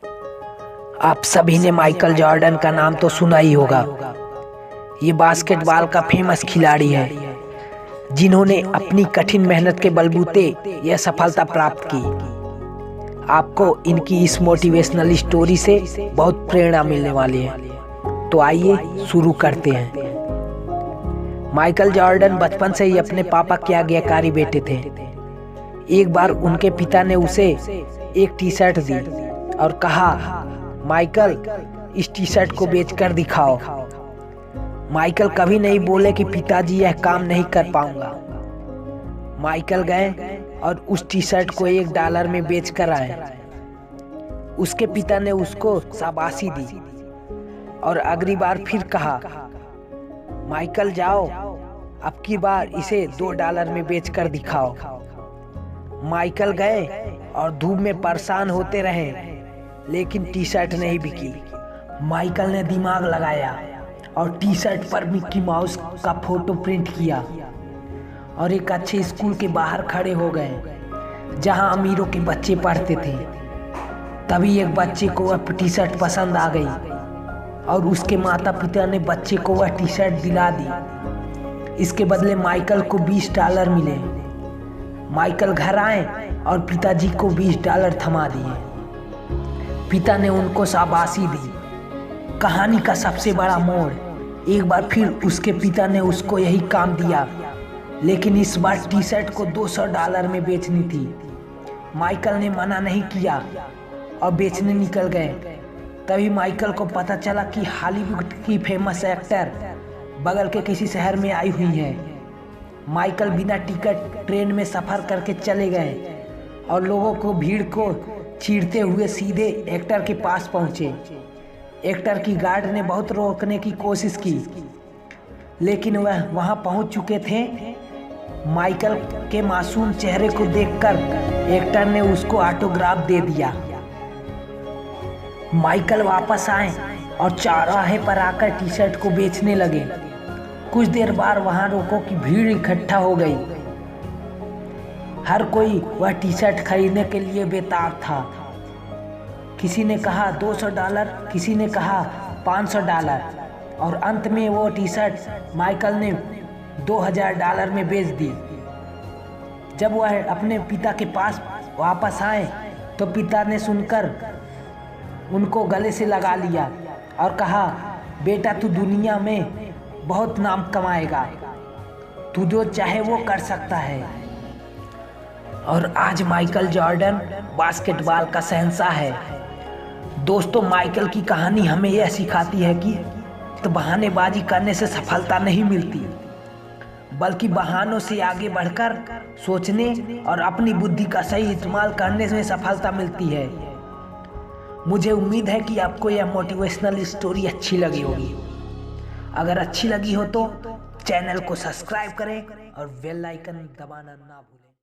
आप सभी ने माइकल जॉर्डन का नाम तो सुना ही होगा। ये बास्केटबॉल का फेमस खिलाड़ी है जिन्होंने अपनी कठिन मेहनत के बलबूते यह सफलता प्राप्त की। आपको इनकी इस मोटिवेशनल स्टोरी से बहुत प्रेरणा मिलने वाली है। तो आइए शुरू करते हैं। माइकल जॉर्डन बचपन से ही अपने पापा के आज्ञाकारी बेटे थे। एक बार उनके पिता ने उसे एक टी शर्ट दी और कहा, माइकल इस टी शर्ट को बेचकर दिखाओ। माइकल कभी नहीं बोले कि पिताजी यह काम नहीं कर पाऊंगा। माइकल गए और उस टी शर्ट को $1 में बेच कर आए। उसके पिता ने उसको शाबाशी दी और अगली बार फिर कहा, माइकल जाओ, अब की बार इसे $2 में बेच कर दिखाओ। माइकल गए और धूप में परेशान होते रहे, लेकिन टी शर्ट नहीं बिकी। माइकल ने दिमाग लगाया और टी शर्ट पर मिक्की माउस का फोटो प्रिंट किया और एक अच्छे स्कूल के बाहर खड़े हो गए जहां अमीरों के बच्चे पढ़ते थे। तभी एक बच्चे को वह टी शर्ट पसंद आ गई और उसके माता पिता ने बच्चे को वह टी शर्ट दिला दी। इसके बदले माइकल को $20 मिले। माइकल घर आए और पिताजी को $20 थमा दिए। पिता ने उनको शाबाशी दी। कहानी का सबसे बड़ा मोड़, एक बार फिर उसके पिता ने उसको यही काम दिया, लेकिन इस बार टी शर्ट को $200 में बेचनी थी। माइकल ने मना नहीं किया और बेचने निकल गए। तभी माइकल को पता चला कि हॉलीवुड की फेमस एक्टर बगल के किसी शहर में आई हुई है। माइकल बिना टिकट ट्रेन में सफ़र करके चले गए और लोगों को भीड़ को चीरते हुए सीधे एक्टर के पास पहुंचे। एक्टर की गार्ड ने बहुत रोकने की कोशिश की, लेकिन वह वहां पहुंच चुके थे। माइकल के मासूम चेहरे को देखकर एक्टर ने उसको ऑटोग्राफ दे दिया। माइकल वापस आए और चौराहे पर आकर टी शर्ट को बेचने लगे। कुछ देर बाद वहां लोगों की भीड़ इकट्ठा हो गई। हर कोई वह टी शर्ट खरीदने के लिए बेताब था। किसी ने कहा $200, किसी ने कहा $500 और अंत में वो टी शर्ट माइकल ने $2000 में बेच दी। जब वह अपने पिता के पास वापस आए तो पिता ने सुनकर उनको गले से लगा लिया और कहा, बेटा तू दुनिया में बहुत नाम कमाएगा, तू जो चाहे वो कर सकता है। और आज माइकल जॉर्डन बास्केटबॉल का शहंशाह है। दोस्तों, माइकल की कहानी हमें यह सिखाती है कि तो बहानेबाजी करने से सफलता नहीं मिलती, बल्कि बहानों से आगे बढ़कर सोचने और अपनी बुद्धि का सही इस्तेमाल करने से सफलता मिलती है। मुझे उम्मीद है कि आपको यह मोटिवेशनल स्टोरी अच्छी लगी होगी। अगर अच्छी लगी हो तो चैनल को सब्सक्राइब करें और बेल आइकन दबाना ना भूलें।